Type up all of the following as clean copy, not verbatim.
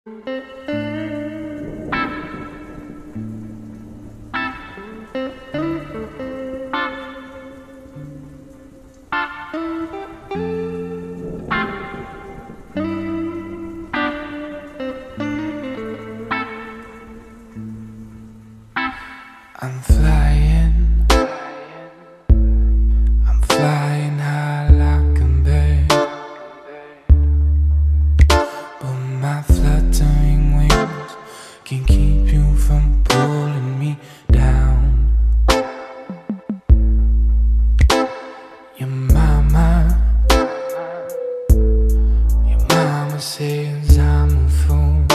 I'm flying high like a bird, but my fluttering wings can keep you from pulling me down. Your mama says I'm a fool,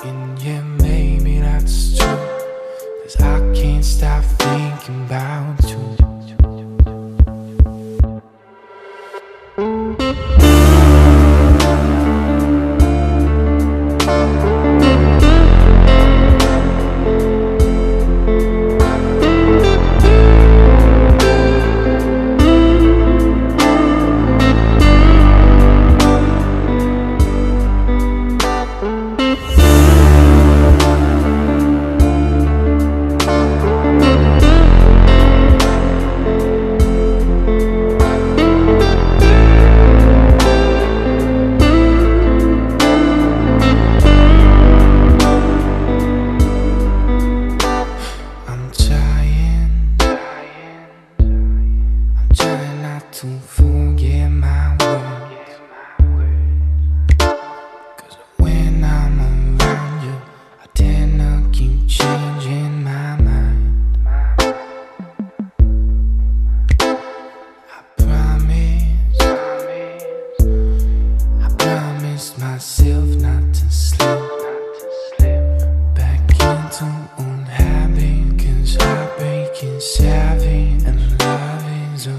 and yeah, maybe that's true, 'cause I can't stop thinking about you. To forget my words, 'cause when I'm around you, I tend to keep changing my mind. I promised myself not to slip back into old habit, 'cause heartbreak is savage and love is a bitch.